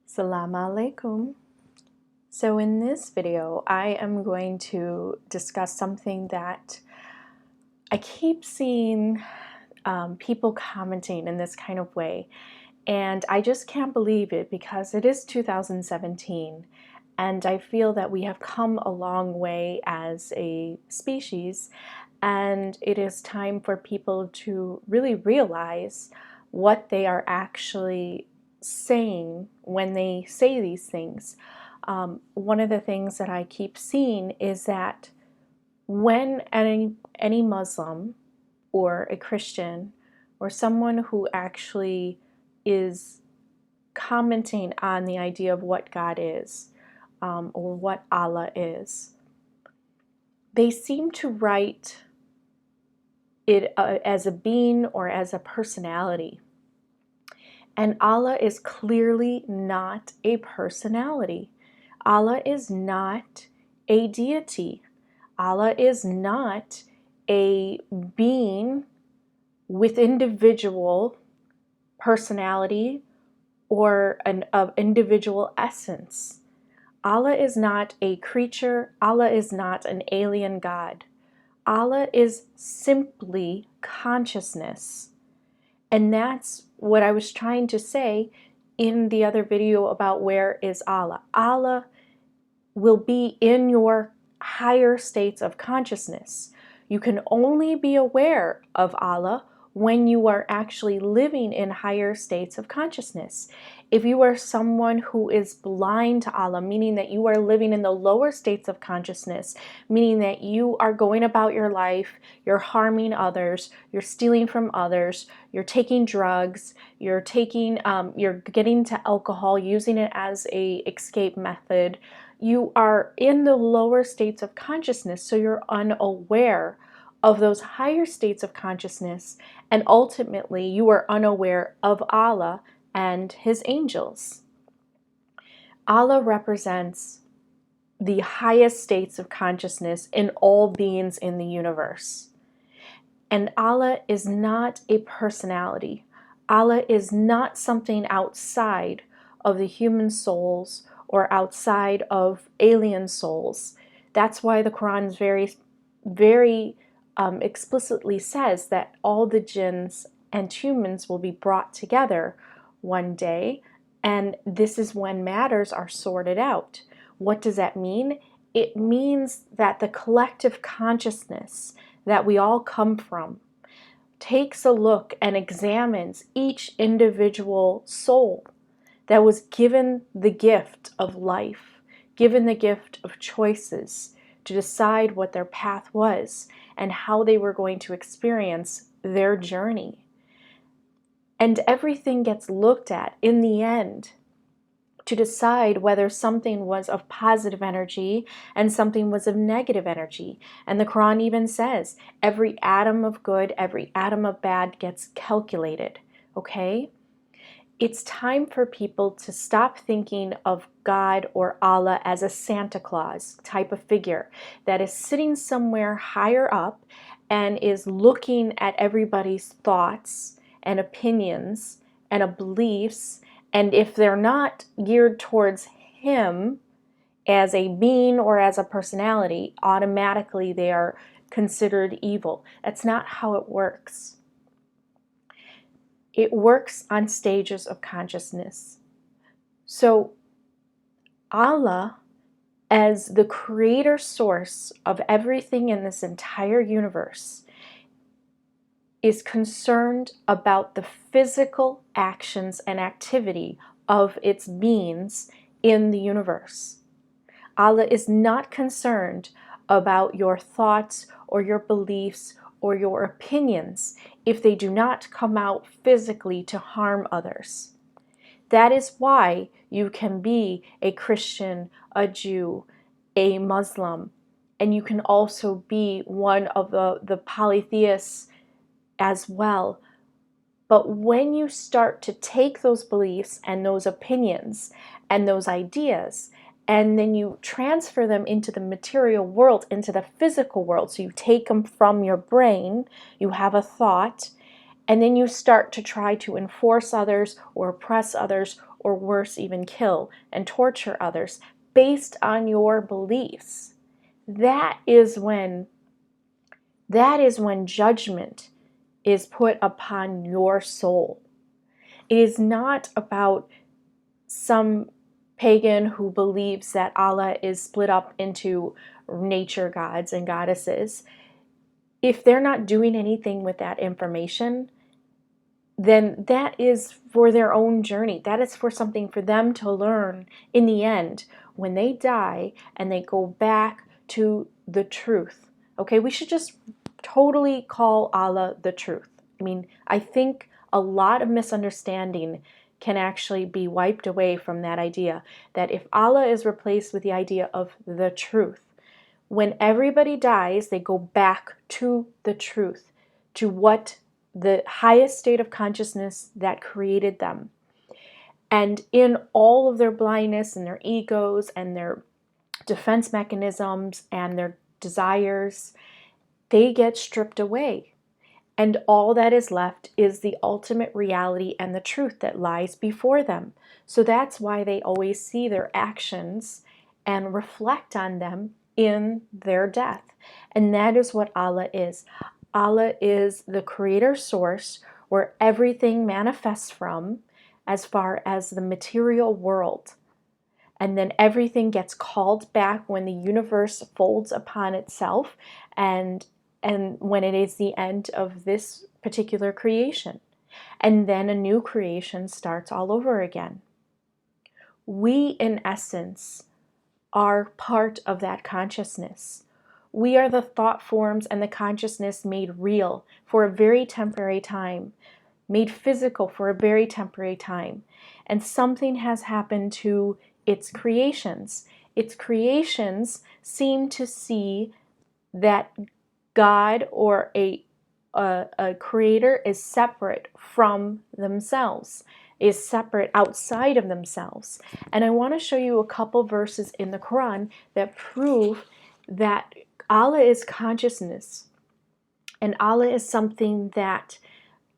Assalamu alaikum. So in this video, I am going to discuss something that I keep seeing people commenting in this kind of way, and I just can't believe it because it is 2017, and I feel that we have come a long way as a species, and it is time for people to really realize what they are actually saying when they say these things. One of the things that I keep seeing is that when any Muslim or a Christian or someone who actually is commenting on the idea of what God is or what Allah is, they seem to write it as a being or as a personality. And Allah is clearly not a personality. Allah is not a deity. Allah is not a being with individual personality or an individual essence. Allah is not a creature. Allah is not an alien God. Allah is simply consciousness. And that's what I was trying to say in the other video about where is Allah. Allah will be in your higher states of consciousness. You can only be aware of Allah when you are actually living in higher states of consciousness. If you are someone who is blind to Allah, meaning that you are living in the lower states of consciousness, meaning that you are going about your life, you're harming others, you're stealing from others, you're taking drugs, you're getting to alcohol, using it as a escape method, you are in the lower states of consciousness, so you're unaware of those higher states of consciousness, and ultimately you are unaware of Allah and His angels. Allah represents the highest states of consciousness in all beings in the universe. And Allah is not a personality. Allah is not something outside of the human souls or outside of alien souls. That's why the Quran very explicitly says that all the jinns and humans will be brought together one day, and this is when matters are sorted out. What does that mean? It means that the collective consciousness that we all come from takes a look and examines each individual soul that was given the gift of life, given the gift of choices to decide what their path was and how they were going to experience their journey. And everything gets looked at in the end to decide whether something was of positive energy and something was of negative energy. And the Quran even says every atom of good, every atom of bad gets calculated, okay? It's time for people to stop thinking of God or Allah as a Santa Claus type of figure that is sitting somewhere higher up and is looking at everybody's thoughts and opinions and beliefs, and if they're not geared towards Him as a being or as a personality, automatically they are considered evil. That's not how it works. It works on stages of consciousness. So Allah, as the creator source of everything in this entire universe, is concerned about the physical actions and activity of its beings in the universe. Allah is not concerned about your thoughts or your beliefs or your opinions if they do not come out physically to harm others. That is why you can be a Christian, a Jew, a Muslim, and you can also be one of the polytheists as well. But when you start to take those beliefs and those opinions and those ideas, and then you transfer them into the material world, into the physical world, so you take them from your brain, you have a thought, and then you start to try to enforce others or oppress others or worse, even kill and torture others based on your beliefs, that is when judgment is put upon your soul. It is not about some pagan who believes that Allah is split up into nature gods and goddesses. If they're not doing anything with that information, then that is for their own journey. That is for something for them to learn in the end when they die and they go back to the truth. Okay, we should just totally call Allah the truth. I mean, I think a lot of misunderstanding can actually be wiped away from that idea that if Allah is replaced with the idea of the truth, when everybody dies, they go back to the truth, to what the highest state of consciousness that created them. And in all of their blindness and their egos and their defense mechanisms and their desires, they get stripped away. And all that is left is the ultimate reality and the truth that lies before them. So that's why they always see their actions and reflect on them in their death. And that is what Allah is. Allah is the creator source where everything manifests from as far as the material world. And then everything gets called back when the universe folds upon itself and when it is the end of this particular creation. And then a new creation starts all over again. We, in essence, are part of that consciousness. We are the thought forms and the consciousness made real for a very temporary time, made physical for a very temporary time. And something has happened to its creations. Its creations seem to see that God or a creator is separate from themselves, is separate outside of themselves. And I want to show you a couple verses in the Quran that prove that Allah is consciousness, and Allah is something that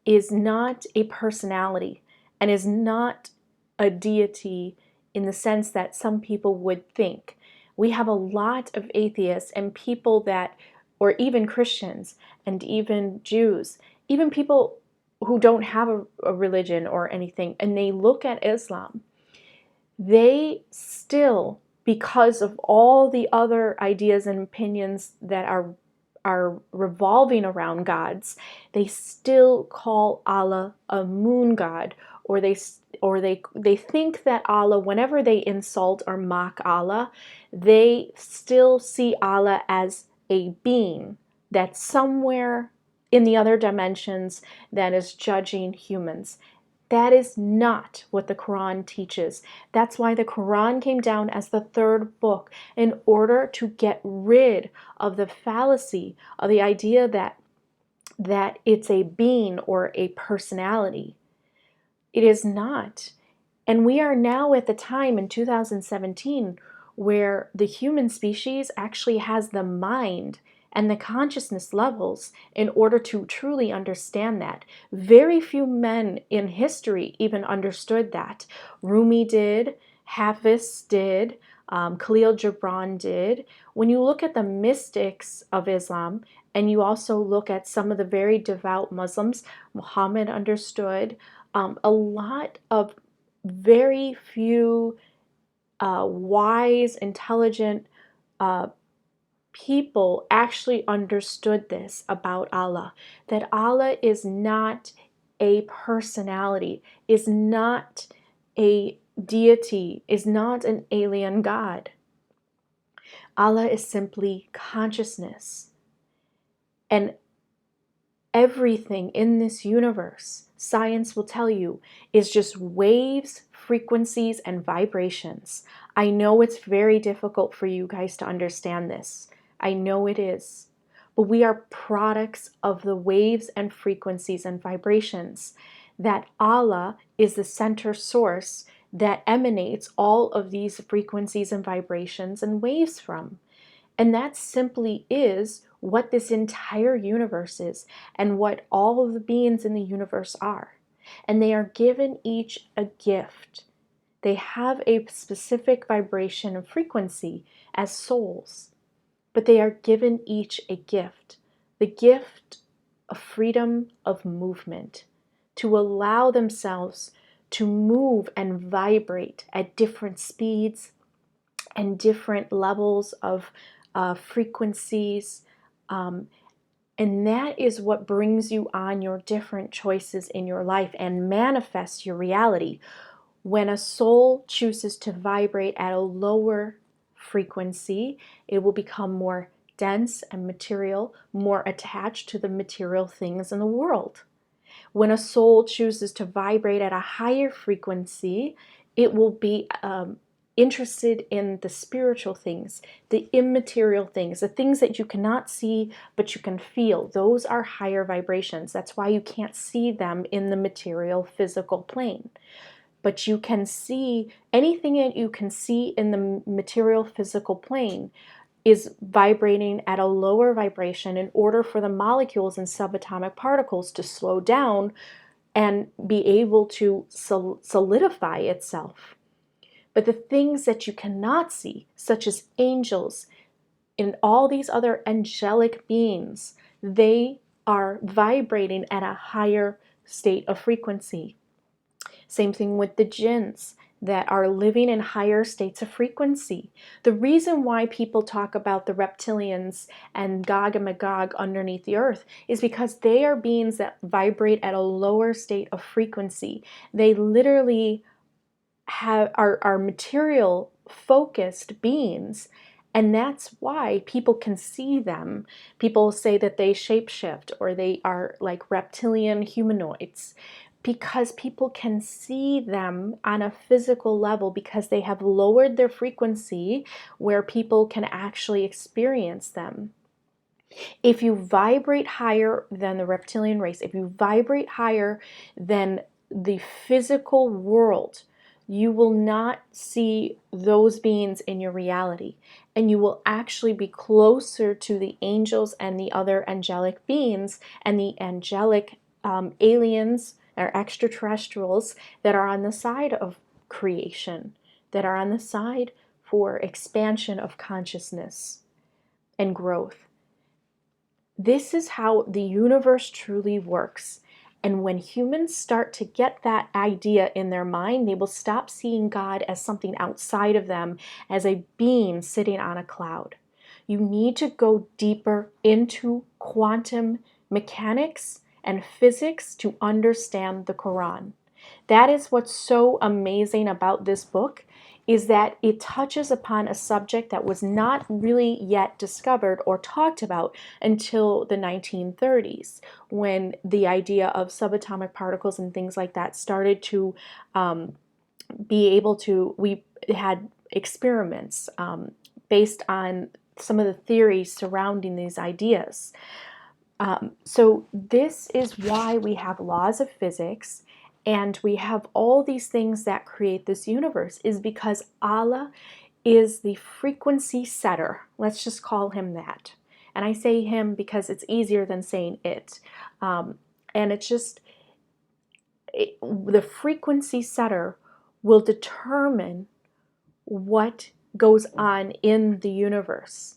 is not a personality and is not a deity in the sense that some people would think. We have a lot of atheists and people that, or even Christians and even Jews, even people who don't have a religion or anything, and they look at Islam, they still, because of all the other ideas and opinions that are revolving around gods, they still call Allah a moon god, or they think that Allah, whenever they insult or mock Allah, they still see Allah as a being that's somewhere in the other dimensions that is judging humans. That is not what the Quran teaches. That's why the Quran came down as the third book, in order to get rid of the fallacy of the idea that it's a being or a personality. It is not. And we are now at the time in 2017 where the human species actually has the mind and the consciousness levels in order to truly understand that. Very few men in history even understood that. Rumi did, Hafiz did, Khalil Gibran did. When you look at the mystics of Islam, and you also look at some of the very devout Muslims, Muhammad understood. A lot of very few wise, intelligent people actually understood this about Allah, that Allah is not a personality, is not a deity, is not an alien God. Allah is simply consciousness. And everything in this universe, science will tell you, is just waves, frequencies, and vibrations. I know it's very difficult for you guys to understand this. I know it is. But we are products of the waves and frequencies and vibrations. That Allah is the center source that emanates all of these frequencies and vibrations and waves from. And that simply is what this entire universe is and what all of the beings in the universe are. And they are given each a gift. They have a specific vibration and frequency as souls, but they are given each a gift, the gift of freedom of movement, to allow themselves to move and vibrate at different speeds and different levels of frequencies. And that is what brings you on your different choices in your life and manifests your reality. When a soul chooses to vibrate at a lower frequency, it will become more dense and material, more attached to the material things in the world. When a soul chooses to vibrate at a higher frequency, it will be interested in the spiritual things, the immaterial things, the things that you cannot see but you can feel. Those are higher vibrations. That's why you can't see them in the material physical plane. But you can see anything that you can see in the material physical plane is vibrating at a lower vibration in order for the molecules and subatomic particles to slow down and be able to solidify itself. But the things that you cannot see, such as angels and all these other angelic beings, they are vibrating at a higher state of frequency. Same thing with the jinns that are living in higher states of frequency. The reason why people talk about the reptilians and Gog and Magog underneath the earth is because they are beings that vibrate at a lower state of frequency. They literally are material focused beings, and that's why people can see them. People say that they shapeshift or they are like reptilian humanoids, because people can see them on a physical level because they have lowered their frequency where people can actually experience them. If you vibrate higher than the reptilian race, if you vibrate higher than the physical world, you will not see those beings in your reality, and you will actually be closer to the angels and the other angelic beings and the angelic aliens or extraterrestrials that are on the side of creation, that are on the side for expansion of consciousness and growth. This is how the universe truly works. And when humans start to get that idea in their mind, they will stop seeing God as something outside of them, as a being sitting on a cloud. You need to go deeper into quantum mechanics and physics to understand the Quran. That is what's so amazing about this book, is that it touches upon a subject that was not really yet discovered or talked about until the 1930s, when the idea of subatomic particles and things like that started to be able to, we had experiments based on some of the theories surrounding these ideas. So this is why we have laws of physics and we have all these things that create this universe, is because Allah is the frequency setter. Let's just call him that. And I say him because it's easier than saying it. And it's just, the frequency setter will determine what goes on in the universe.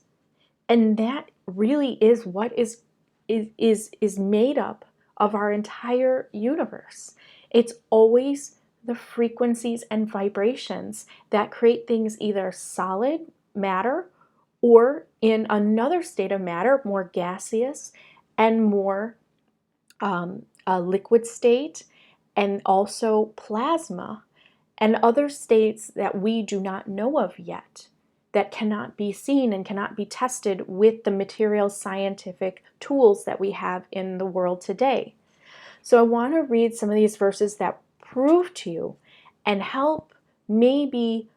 And that really is what is made up of our entire universe. It's always the frequencies and vibrations that create things either solid matter or in another state of matter, more gaseous and more a liquid state, and also plasma and other states that we do not know of yet, that cannot be seen and cannot be tested with the material scientific tools that we have in the world today. So I want to read some of these verses that prove to you and help maybe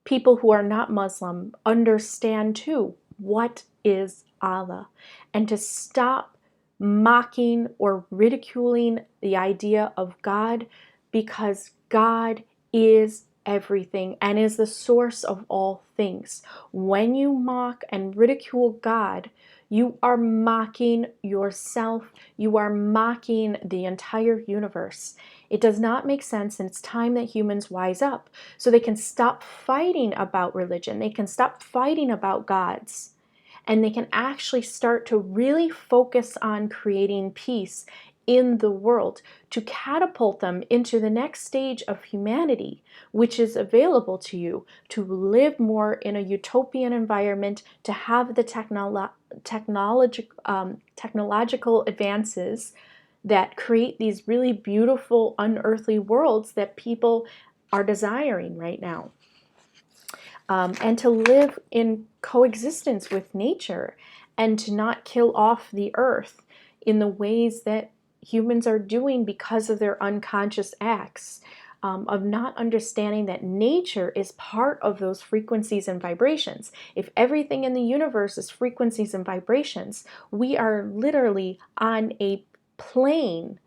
people who are not Muslim understand too what is Allah, and to stop mocking or ridiculing the idea of God, because God is everything and is the source of all things. When you mock and ridicule God, You are mocking yourself. You are mocking the entire universe. It does not make sense, and it's time that humans wise up so they can stop fighting about religion. They can stop fighting about gods. And they can actually start to really focus on creating peace in the world to catapult them into the next stage of humanity, which is available to you to live more in a utopian environment, to have the technological advances that create these really beautiful, unearthly worlds that people are desiring right now. And to live in coexistence with nature and to not kill off the earth in the ways that humans are doing because of their unconscious acts, of not understanding that nature is part of those frequencies and vibrations. If everything in the universe is frequencies and vibrations, we are literally on a plane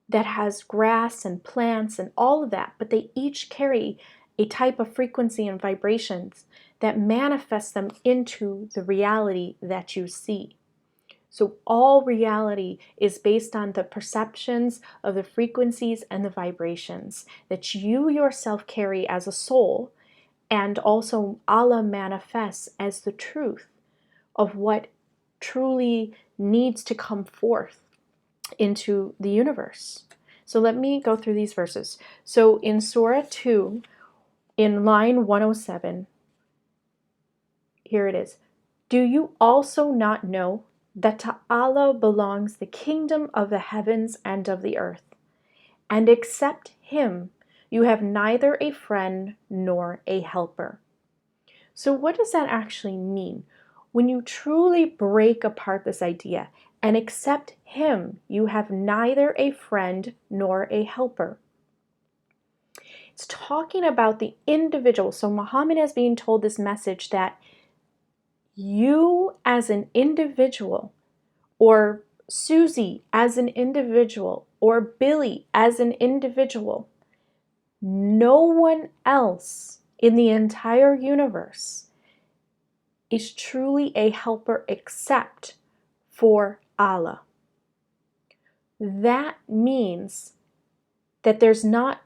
that has grass and plants and all of that, but they each carry a type of frequency and vibrations that manifest them into the reality that you see. So all reality is based on the perceptions of the frequencies and the vibrations that you yourself carry as a soul, and also Allah manifests as the truth of what truly needs to come forth into the universe. So let me go through these verses. So in Surah 2, in line 107, here it is. Do you also not know that to Allah belongs the kingdom of the heavens and of the earth? And except Him, you have neither a friend nor a helper. So what does that actually mean? When you truly break apart this idea, and except Him, you have neither a friend nor a helper. It's talking about the individual. So Muhammad is being told this message that you as an individual, or Susie as an individual, or Billy as an individual, no one else in the entire universe is truly a helper except for Allah. That means that there's not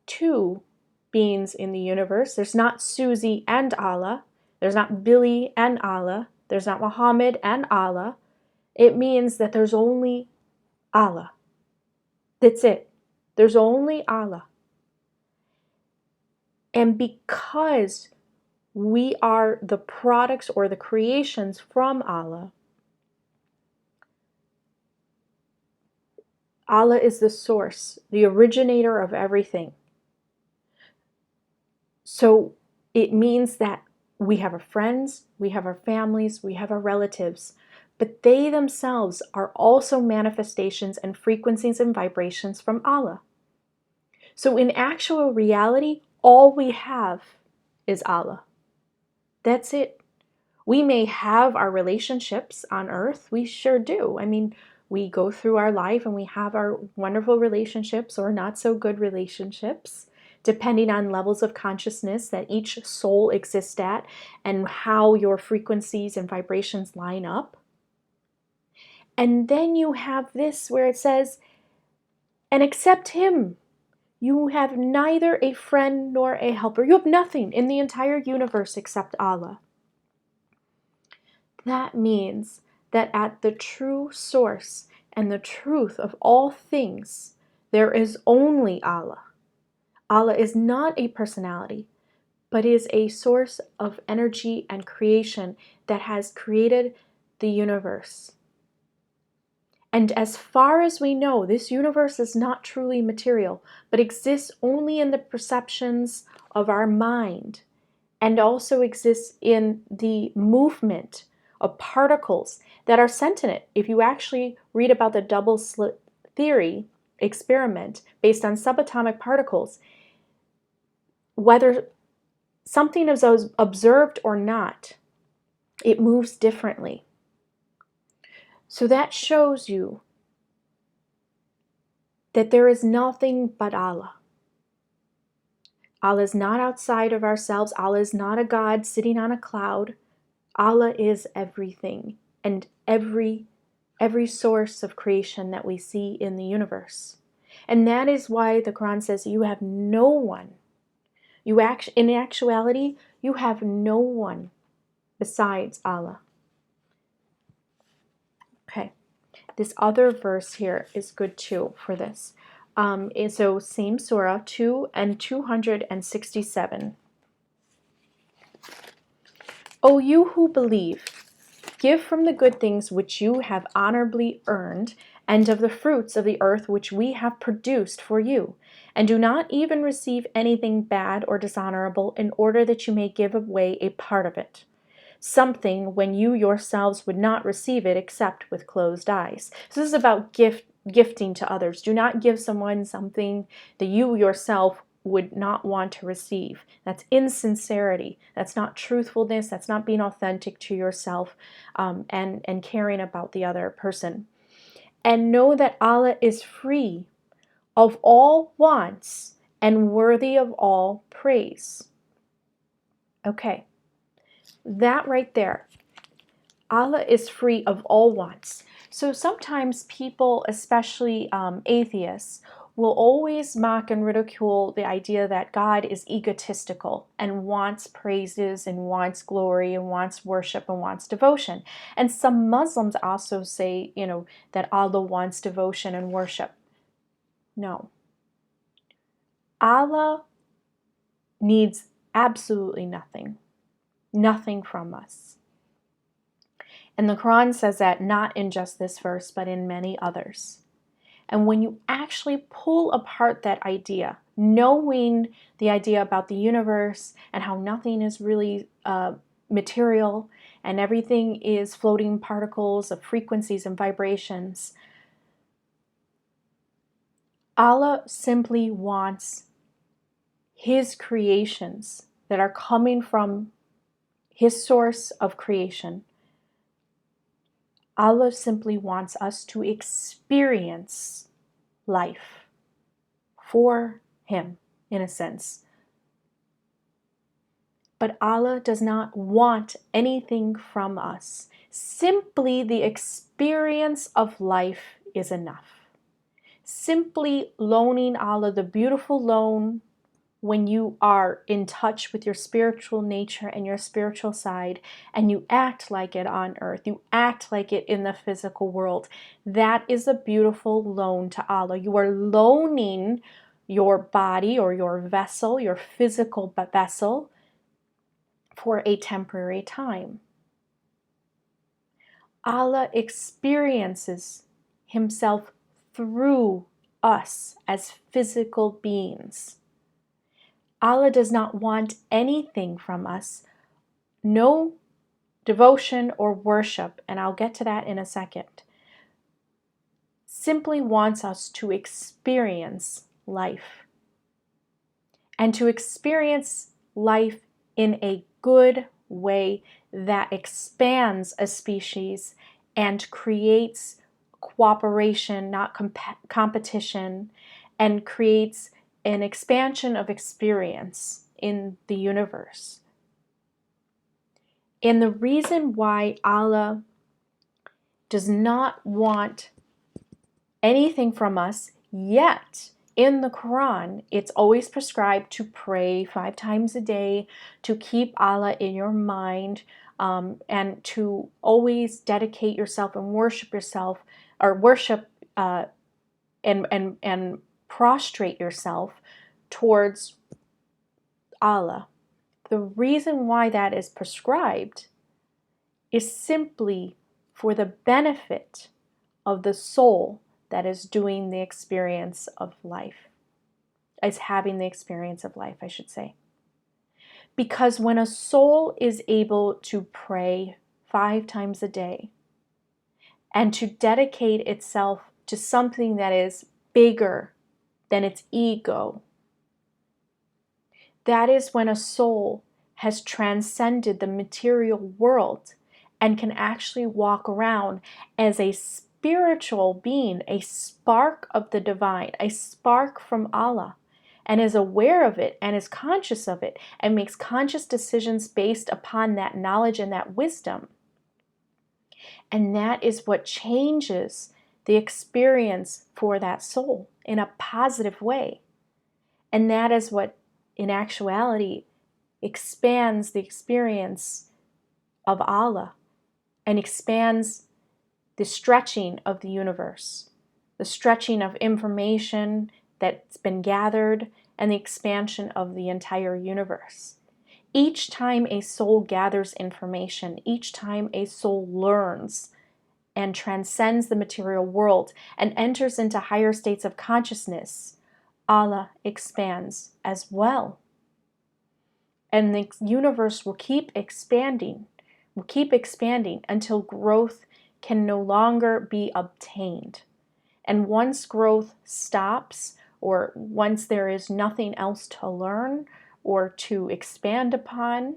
two beings in the universe. There's not Susie and Allah. There's not Billy and Allah. There's not Muhammad and Allah. It means that there's only Allah. That's it. There's only Allah. And because we are the products or the creations from Allah, Allah is the source, the originator of everything. So it means that we have our friends, we have our families, we have our relatives, but they themselves are also manifestations and frequencies and vibrations from Allah. So in actual reality, all we have is Allah. That's it. We may have our relationships on earth. We sure do. I mean, we go through our life and we have our wonderful relationships or not so good relationships, depending on levels of consciousness that each soul exists at and how your frequencies and vibrations line up. And then you have this where it says, and except Him, you have neither a friend nor a helper. You have nothing in the entire universe except Allah. That means that at the true source and the truth of all things, there is only Allah. Allah is not a personality, but is a source of energy and creation that has created the universe. And as far as we know, this universe is not truly material, but exists only in the perceptions of our mind, and also exists in the movement of particles that are sentient. If you actually read about the double slit theory experiment based on subatomic particles, whether something is observed or not, it moves differently. So that shows you that there is nothing but Allah. Allah is not outside of ourselves. Allah is not a God sitting on a cloud. Allah is everything. and every source of creation that we see in the universe. And that is why the Quran says you have no one. In actuality, you have no one besides Allah. Okay, this other verse here is good too for this. So same surah, 2 and 267. O you who believe, give from the good things which you have honorably earned, and of the fruits of the earth which we have produced for you, and do not even receive anything bad or dishonorable, in order that you may give away a part of it, something when you yourselves would not receive it except with closed eyes. So this is about gifting to others. Do not give someone something that you yourself would not want to receive. That's insincerity. That's not truthfulness. That's not being authentic to yourself, and caring about the other person. And know that Allah is free of all wants and worthy of all praise. Okay, that right there. Allah is free of all wants. So sometimes people, especially atheists, will always mock and ridicule the idea that God is egotistical and wants praises and wants glory and wants worship and wants devotion. And some Muslims also say, that Allah wants devotion and worship. No. Allah needs absolutely nothing. Nothing from us. And the Quran says that not in just this verse, but in many others. And when you actually pull apart that idea, knowing the idea about the universe and how nothing is really material and everything is floating particles of frequencies and vibrations, Allah simply wants His creations that are coming from His source of creation. Allah simply wants us to experience life for Him, in a sense. But Allah does not want anything from us. Simply the experience of life is enough. Simply loaning Allah the beautiful loan when you are in touch with your spiritual nature and your spiritual side, and you act like it on earth, you act like it in the physical world. That is a beautiful loan to Allah. You are loaning your body or your vessel, your physical vessel, for a temporary time. Allah experiences Himself through us as physical beings. Allah does not want anything from us, no devotion or worship, and I'll get to that in a second. Simply wants us to experience life, and to experience life in a good way that expands a species and creates cooperation, not competition, and creates an expansion of experience in the universe. And the reason why Allah does not want anything from us, yet in the Quran, it's always prescribed to pray 5 times a day, to keep Allah in your mind, and to always dedicate yourself and worship yourself, or worship and prostrate yourself towards Allah. The reason why that is prescribed is simply for the benefit of the soul that is doing the experience of life, is having the experience of life, I should say. Because when a soul is able to pray 5 times a day and to dedicate itself to something that is bigger than its ego, that is when a soul has transcended the material world and can actually walk around as a spiritual being, a spark of the divine, a spark from Allah, and is aware of it and is conscious of it and makes conscious decisions based upon that knowledge and that wisdom. And that is what changes the experience for that soul in a positive way. And that is what, in actuality, expands the experience of Allah and expands the stretching of the universe, the stretching of information that's been gathered, and the expansion of the entire universe. Each time a soul gathers information, each time a soul learns and transcends the material world and enters into higher states of consciousness, Allah expands as well. And the universe will keep expanding until growth can no longer be obtained. And once growth stops, or once there is nothing else to learn or to expand upon,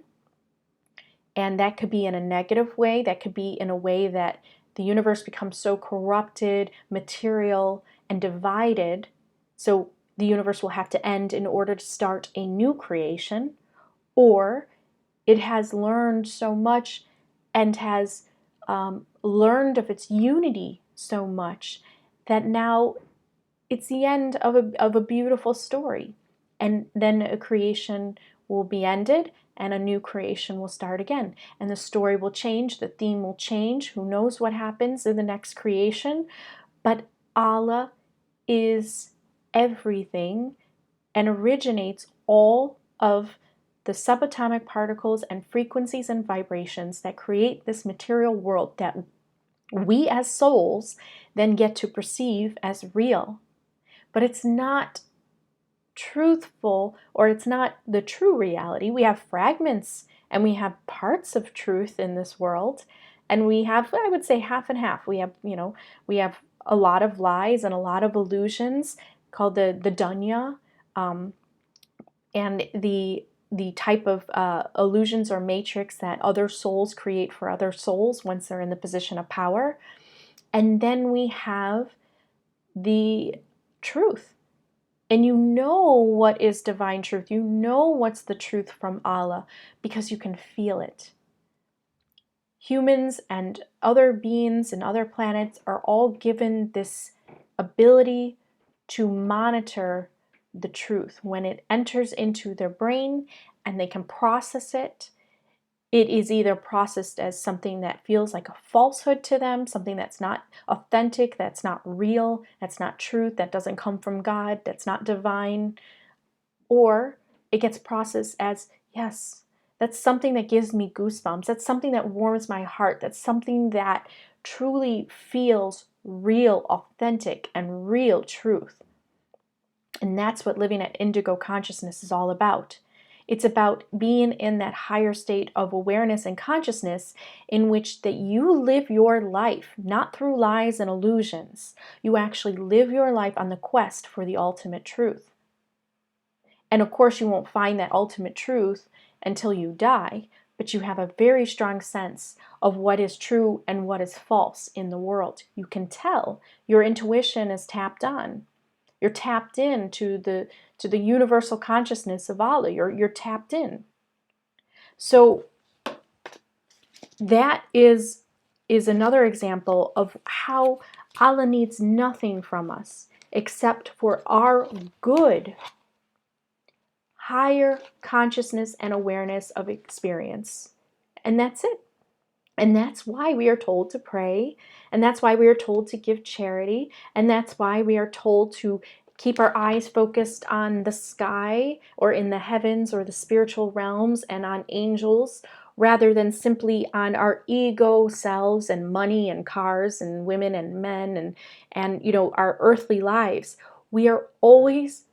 and that could be in a negative way, that could be in a way that the universe becomes so corrupted, material, and divided, so the universe will have to end in order to start a new creation, or it has learned so much and has learned of its unity so much that now it's the end of a beautiful story. And then a creation will be ended and a new creation will start again. And the story will change, the theme will change. Who knows what happens in the next creation? But Allah is everything and originates all of the subatomic particles and frequencies and vibrations that create this material world that we as souls then get to perceive as real. But it's not truthful, or it's not the true reality. We have fragments and we have parts of truth in this world, and we have, I would say, half and half. We have, we have a lot of lies and a lot of illusions called the dunya, and the type of illusions or matrix that other souls create for other souls once they're in the position of power. And then we have the truth. And you know what is divine truth. You know what's the truth from Allah because you can feel it. Humans and other beings and other planets are all given this ability to monitor the truth. When it enters into their brain and they can process it, it is either processed as something that feels like a falsehood to them, something that's not authentic, that's not real, that's not truth, that doesn't come from God, that's not divine, or it gets processed as, yes, that's something that gives me goosebumps, that's something that warms my heart, that's something that truly feels real, authentic, and real truth. And that's what living at indigo consciousness is all about. It's about being in that higher state of awareness and consciousness in which that you live your life, not through lies and illusions. You actually live your life on the quest for the ultimate truth. And of course, you won't find that ultimate truth until you die, but you have a very strong sense of what is true and what is false in the world. You can tell. Your intuition is tapped on. You're tapped in to the universal consciousness of Allah. You're tapped in. So that is another example of how Allah needs nothing from us except for our good, higher consciousness and awareness of experience. And that's it. And that's why we are told to pray, and that's why we are told to give charity, and that's why we are told to keep our eyes focused on the sky or in the heavens or the spiritual realms and on angels, rather than simply on our ego selves and money and cars and women and men and our earthly lives. We are always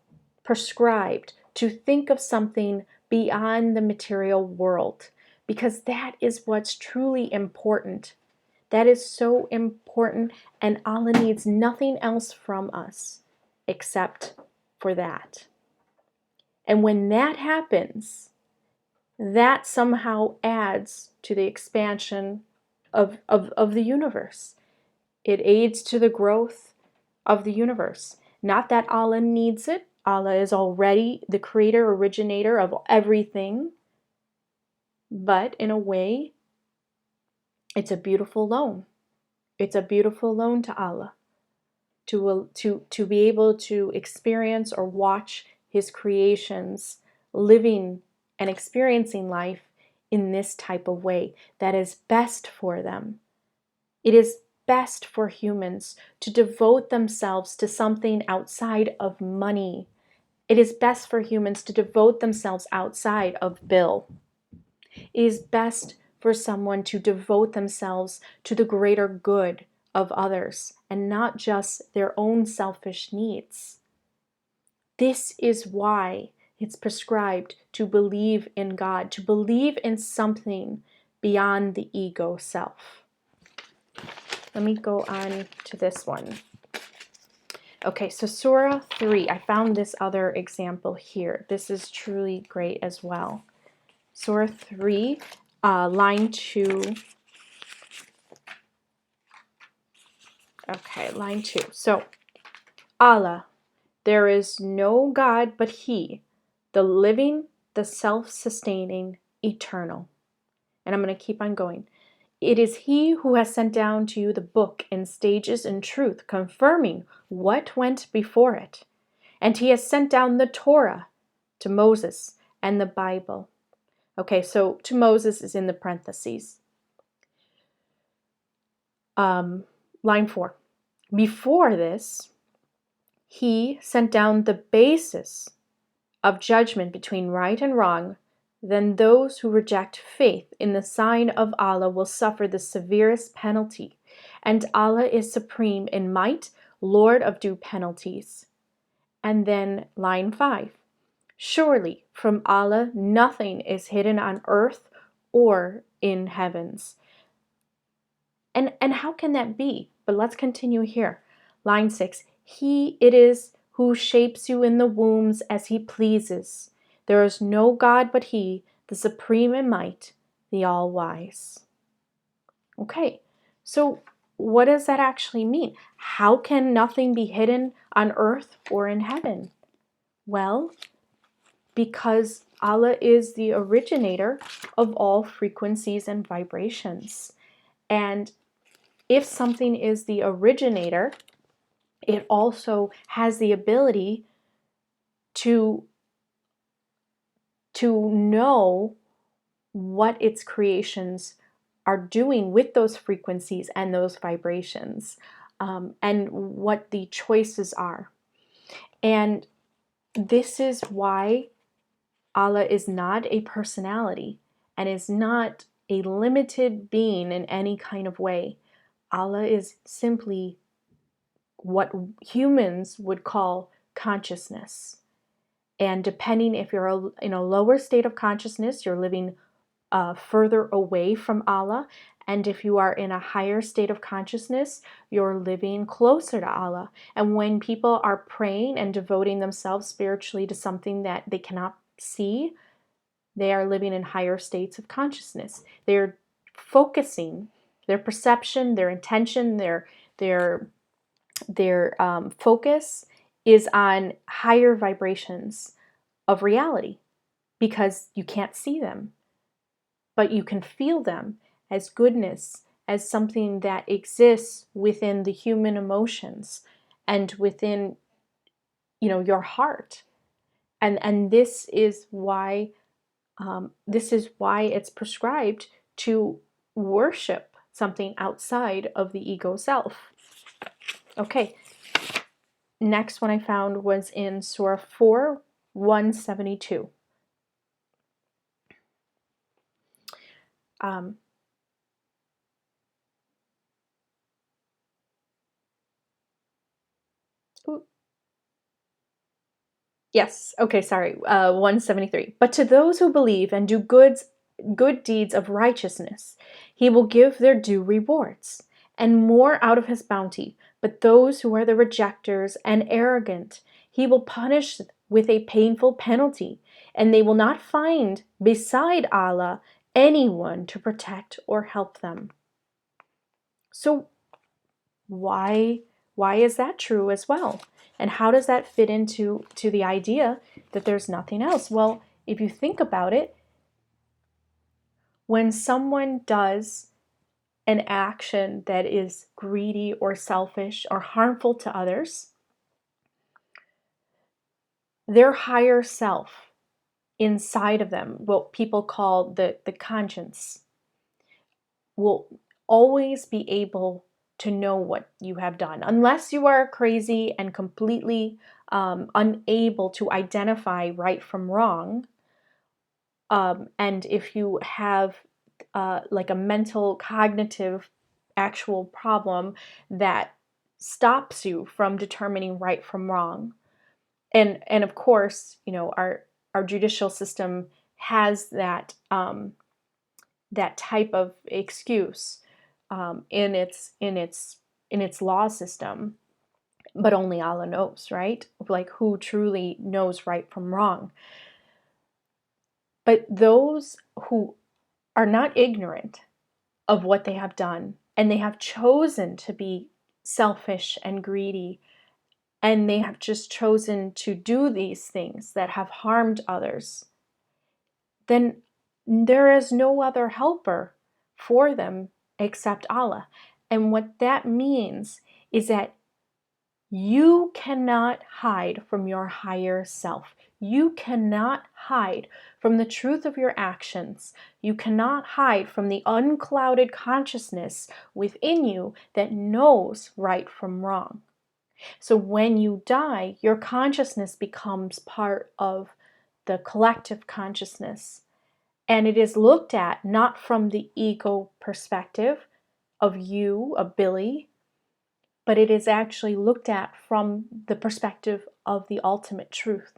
prescribed to think of something beyond the material world, because that is what's truly important. That is so important, and Allah needs nothing else from us except for that. And when that happens, that somehow adds to the expansion of the universe. It aids to the growth of the universe. Not that Allah needs it. Allah is already the creator, originator of everything. But in a way, It's a beautiful loan. It's a beautiful loan to Allah to be able to experience or watch His creations living and experiencing life in this type of way that is best for them. It is best for humans to devote themselves to something outside of money. It is best for humans to devote themselves outside of Bill. It is best for someone to devote themselves to the greater good of others and not just their own selfish needs. This is why it's prescribed to believe in God, to believe in something beyond the ego self. Let me go on to this one. Okay, so Surah 3, I found this other example here. This is truly great as well. Surah 3, line 2. Okay, line 2. So, Allah, there is no God but He, the living, the self-sustaining, eternal. And I'm going to keep on going. It is He who has sent down to you the book in stages in truth, confirming what went before it. And He has sent down the Torah to Moses and the Bible. Okay, so to Moses is in the parentheses. Line 4. Before this, He sent down the basis of judgment between right and wrong. Then those who reject faith in the sign of Allah will suffer the severest penalty. And Allah is supreme in might, Lord of due penalties. And then line 5. Surely from Allah nothing is hidden on earth or in heavens. And how can that be? But let's continue here. Line 6. He it is who shapes you in the wombs as He pleases. There is no God but He, the supreme in might, the all-wise. Okay, so what does that actually mean? How can nothing be hidden on earth or in heaven? Well, because Allah is the originator of all frequencies and vibrations. And if something is the originator, it also has the ability to know what its creations are doing with those frequencies and those vibrations, and what the choices are. And this is why Allah is not a personality and is not a limited being in any kind of way. Allah is simply what humans would call consciousness. And depending if you're in a lower state of consciousness, you're living further away from Allah. And if you are in a higher state of consciousness, you're living closer to Allah. And when people are praying and devoting themselves spiritually to something that they cannot see, they are living in higher states of consciousness. They're focusing their perception, their intention, their focus is on higher vibrations of reality because you can't see them, but you can feel them as goodness, as something that exists within the human emotions and within, your heart. And this is why it's prescribed to worship something outside of the ego self. Okay, next one I found was in Surah 4, 172. Yes, okay, sorry, 173. But to those who believe and do good deeds of righteousness, He will give their due rewards, and more out of His bounty. But those who are the rejectors and arrogant, He will punish with a painful penalty, and they will not find beside Allah anyone to protect or help them. So why is that true as well? And how does that fit into the idea that there's nothing else? Well, if you think about it, when someone does an action that is greedy or selfish or harmful to others, their higher self inside of them, what people call the conscience, will always be able to know what you have done. Unless you are crazy and completely unable to identify right from wrong, and if you have like a mental, cognitive, actual problem that stops you from determining right from wrong. And of course, you know, our judicial system has that that type of excuse in its law system, but only Allah knows, right? Like, who truly knows right from wrong? But those who are not ignorant of what they have done, and they have chosen to be selfish and greedy, and they have just chosen to do these things that have harmed others, then there is no other helper for them except Allah. And what that means is that you cannot hide from your higher self. You cannot hide from the truth of your actions. You cannot hide from the unclouded consciousness within you that knows right from wrong. So when you die, your consciousness becomes part of the collective consciousness. And it is looked at not from the ego perspective of you, of Billy, but it is actually looked at from the perspective of the ultimate truth.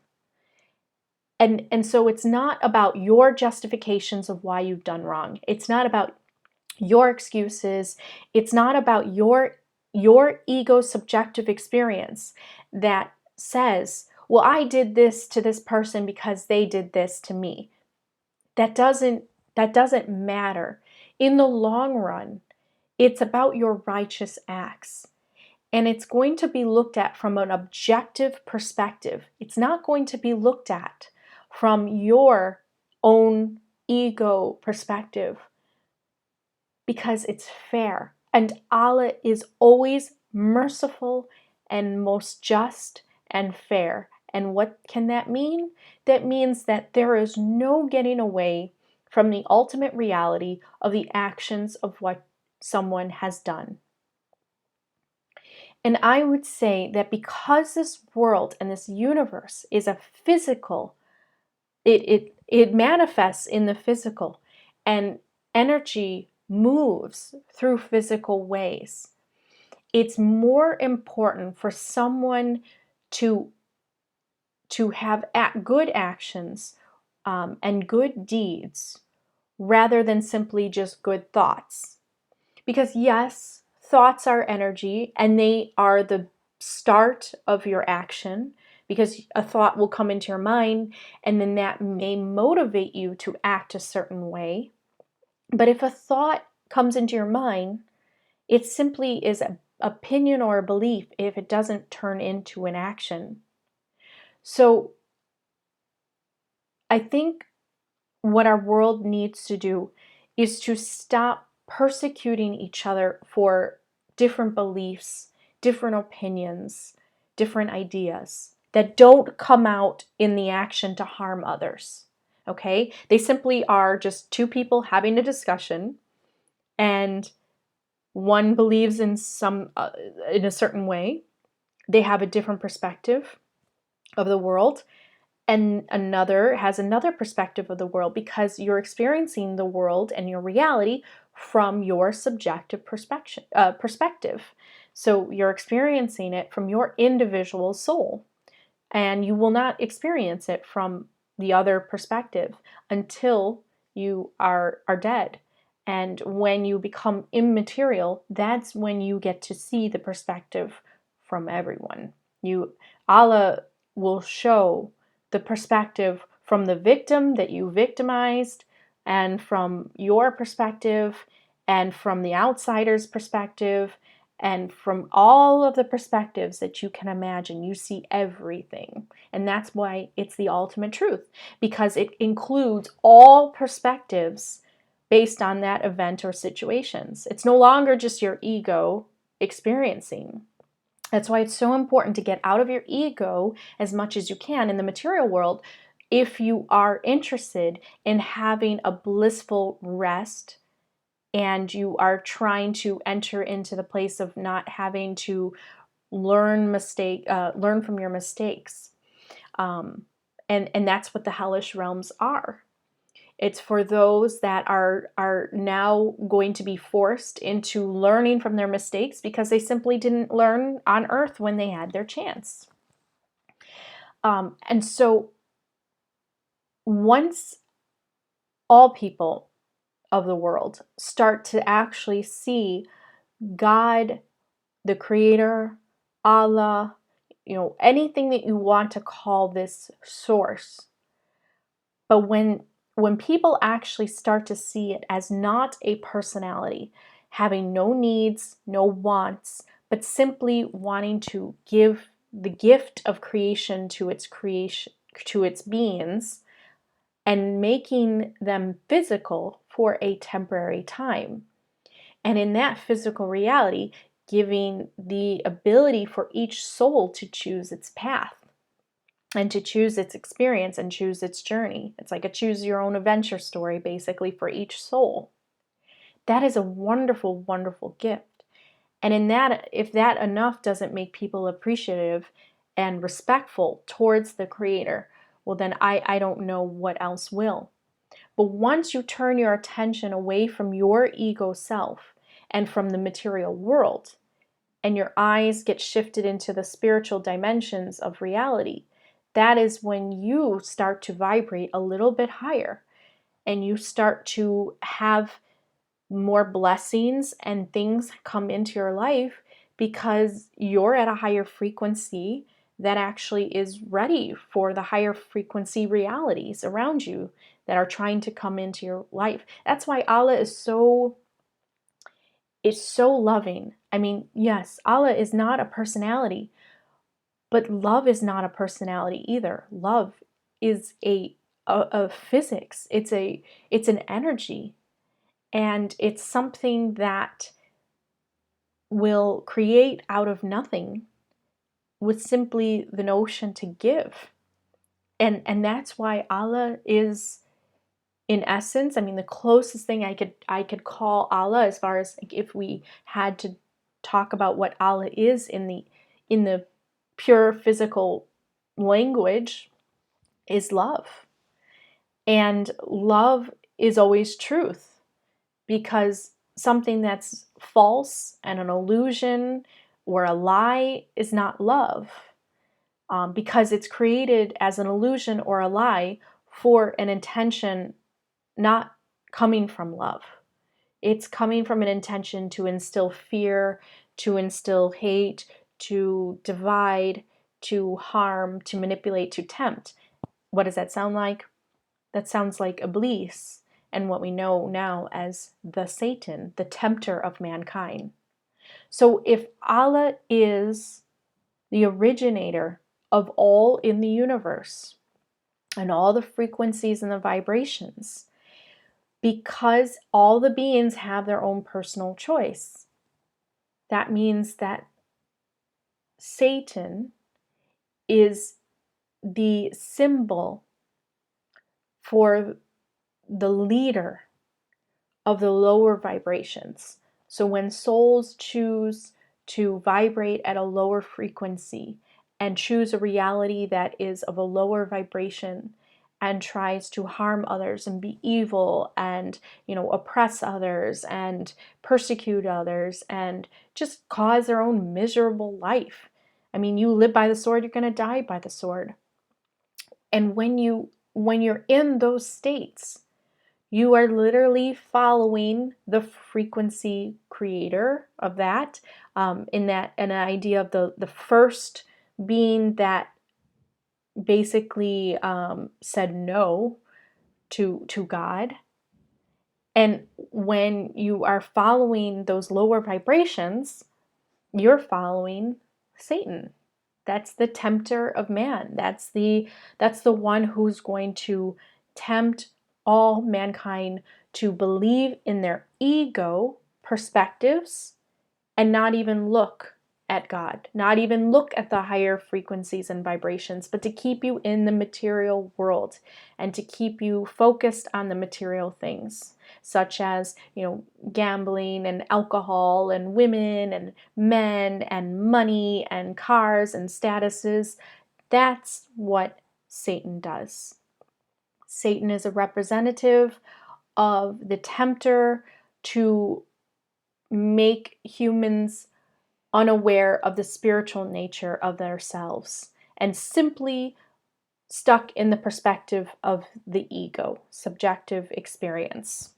And so it's not about your justifications of why you've done wrong. It's not about your excuses. It's not about your ego subjective experience that says, well, I did this to this person because they did this to me. That doesn't matter. In the long run, it's about your righteous acts. And it's going to be looked at from an objective perspective. It's not going to be looked at from your own ego perspective, because it's fair. And Allah is always merciful and most just and fair. And what can that mean? That means that there is no getting away from the ultimate reality of the actions of what someone has done. And I would say that because this world and this universe is a physical, it manifests in the physical, and energy moves through physical ways. It's more important for someone to have good actions and good deeds rather than simply just good thoughts. Because yes, thoughts are energy and they are the start of your action, because a thought will come into your mind and then that may motivate you to act a certain way. But if a thought comes into your mind, it simply is an opinion or a belief if it doesn't turn into an action. So I think what our world needs to do is to stop persecuting each other for different beliefs, different opinions, different ideas that don't come out in the action to harm others. Okay? They simply are just two people having a discussion, and one believes in in a certain way. They have a different perspective of the world, and another has another perspective of the world, because you're experiencing the world and your reality from your subjective perspective. So you're experiencing it from your individual soul, and you will not experience it from the other perspective until you are dead. And when you become immaterial, that's when you get to see the perspective from everyone. Allah will show the perspective from the victim that you victimized, and from your perspective, and from the outsider's perspective, and from all of the perspectives that you can imagine. You see everything. And that's why it's the ultimate truth, because it includes all perspectives based on that event or situations. It's no longer just your ego experiencing. That's why it's so important to get out of your ego as much as you can in the material world if you are interested in having a blissful rest and you are trying to enter into the place of not having to learn from your mistakes. And that's what the hellish realms are. It's for those that are now going to be forced into learning from their mistakes because they simply didn't learn on earth when they had their chance. And so once all people of the world start to actually see God, the Creator, Allah, anything that you want to call this source, but when people actually start to see it as not a personality, having no needs, no wants, but simply wanting to give the gift of creation, to its beings, and making them physical for a temporary time. And in that physical reality, giving the ability for each soul to choose its path and to choose its experience and choose its journey. It's like a choose your own adventure story, basically, for each soul. That is a wonderful, wonderful gift. And in that, if that enough doesn't make people appreciative and respectful towards the Creator, well, then I don't know what else will. But once you turn your attention away from your ego self and from the material world, and your eyes get shifted into the spiritual dimensions of reality, that is when you start to vibrate a little bit higher and you start to have more blessings and things come into your life because you're at a higher frequency that actually is ready for the higher frequency realities around you that are trying to come into your life. That's why Allah is so loving. I mean, yes, Allah is not a personality, but love is not a personality either. Love is a physics. It's an energy, and it's something that will create out of nothing with simply the notion to give. And that's why Allah is, in essence, I mean, the closest thing I could call Allah, as far as like if we had to talk about what Allah is in the pure physical language, is love. And love is always truth, because something that's false and an illusion or a lie is not love, because it's created as an illusion or a lie for an intention not coming from love. It's coming from an intention to instill fear, to instill hate, to divide, to harm, to manipulate, to tempt. What does that sound like? That sounds like Iblis and what we know now as the Satan, the tempter of mankind. So if Allah is the originator of all in the universe and all the frequencies and the vibrations, because all the beings have their own personal choice, that means that Satan is the symbol for the leader of the lower vibrations. So when souls choose to vibrate at a lower frequency and choose a reality that is of a lower vibration and tries to harm others and be evil and, oppress others and persecute others and just cause their own miserable life. I mean, you live by the sword, you're going to die by the sword. And when you're in those states, you are literally following the frequency creator of that, in an idea of the first being that basically said no to God. And when you are following those lower vibrations, you're following Satan. That's the tempter of man. That's the one who's going to tempt all mankind to believe in their ego perspectives and not even look at God, not even look at the higher frequencies and vibrations, but to keep you in the material world and to keep you focused on the material things, such as, gambling and alcohol and women and men and money and cars and statuses. That's what Satan does. Satan is a representative of the tempter to make humans unaware of the spiritual nature of themselves and simply stuck in the perspective of the ego, subjective experience.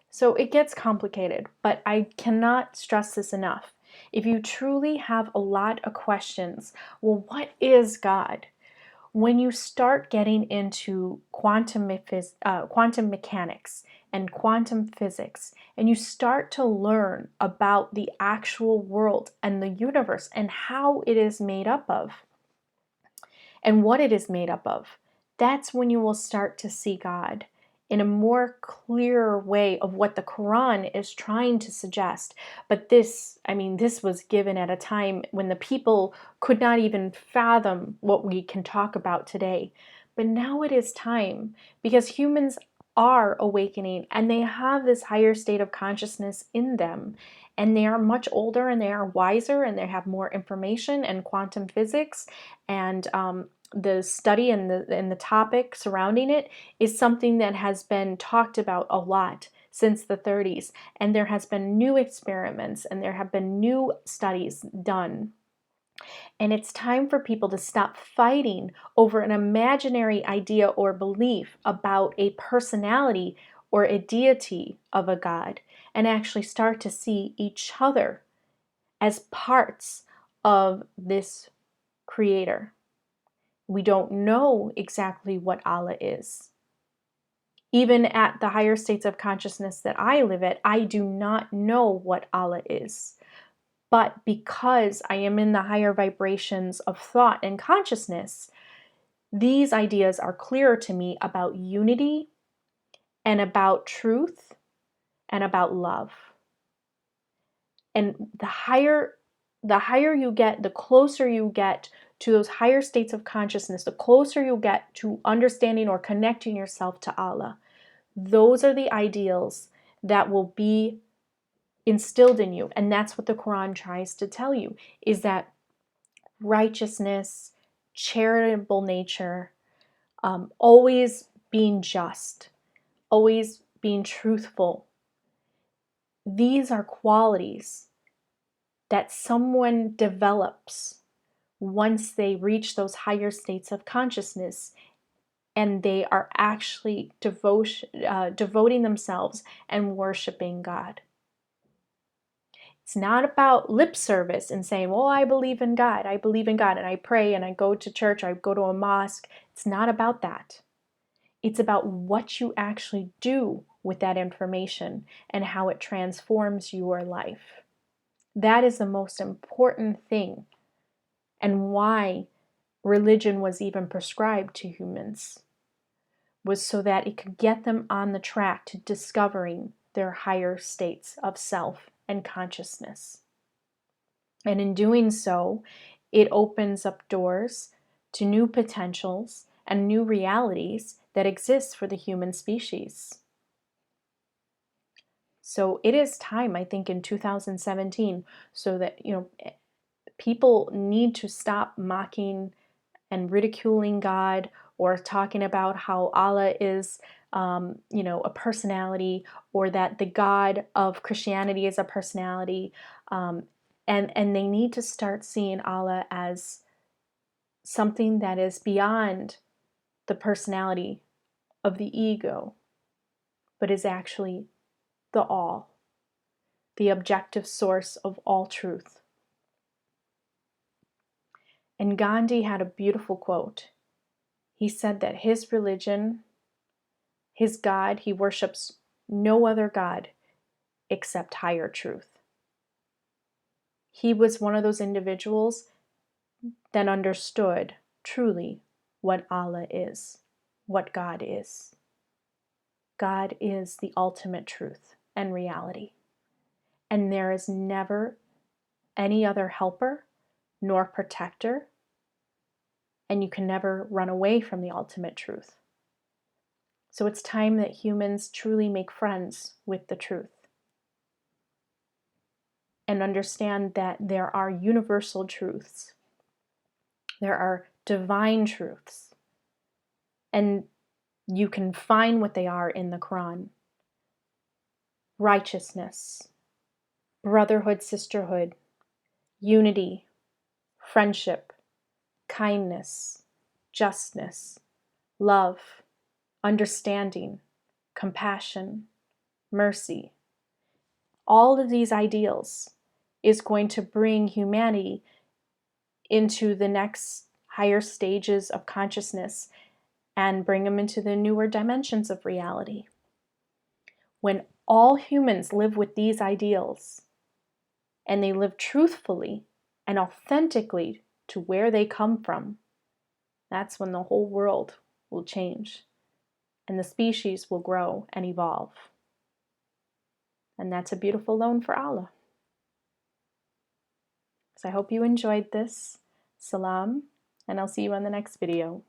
So it gets complicated, but I cannot stress this enough. If you truly have a lot of questions, well, what is God? When you start getting into quantum mechanics and quantum physics, and you start to learn about the actual world and the universe and how it is made up of and what it is made up of, that's when you will start to see God in a more clear way of what the Quran is trying to suggest. But this was given at a time when the people could not even fathom what we can talk about today. But now it is time, because humans are awakening and they have this higher state of consciousness in them, and they are much older and they are wiser and they have more information and quantum physics, and the study and the topic surrounding it is something that has been talked about a lot since the 30s, and there has been new experiments and there have been new studies done. And it's time for people to stop fighting over an imaginary idea or belief about a personality or a deity of a god, and actually start to see each other as parts of this creator. We don't know exactly what Allah is. Even at the higher states of consciousness that I live at, I do not know what Allah is. But because I am in the higher vibrations of thought and consciousness, these ideas are clearer to me about unity and about truth and about love. And the higher you get, the closer you get to those higher states of consciousness, the closer you get to understanding or connecting yourself to Allah. Those are the ideals that will be instilled in you. And that's what the Quran tries to tell you, is that righteousness, charitable nature, always being just, always being truthful. These are qualities that someone develops once they reach those higher states of consciousness and they are actually devoting themselves and worshiping God. It's not about lip service and saying, well, I believe in God, and I pray and I go to church, I go to a mosque. It's not about that. It's about what you actually do with that information and how it transforms your life. That is the most important thing, and why religion was even prescribed to humans, was so that it could get them on the track to discovering their higher states of self and consciousness. And in doing so, it opens up doors to new potentials and new realities that exist for the human species. So it is time, I think, in 2017, so that, people need to stop mocking and ridiculing God, or talking about how Allah is, a personality, or that the God of Christianity is a personality. And they need to start seeing Allah as something that is beyond the personality of the ego, but is actually the all, the objective source of all truth. And Gandhi had a beautiful quote. He said that his religion, his God, he worships no other God except higher truth. He was one of those individuals that understood truly what Allah is, what God is. God is the ultimate truth and reality. And there is never any other helper nor protector, and you can never run away from the ultimate truth. So it's time that humans truly make friends with the truth and understand that there are universal truths. There are divine truths, and you can find what they are in the Quran. Righteousness, brotherhood, sisterhood, unity, friendship, kindness, justness, love, understanding, compassion, mercy. All of these ideals is going to bring humanity into the next higher stages of consciousness and bring them into the newer dimensions of reality. When all humans live with these ideals and they live truthfully and authentically to where they come from, that's when the whole world will change and the species will grow and evolve. And that's a beautiful loan for Allah. So I hope you enjoyed this. Salam, and I'll see you on the next video.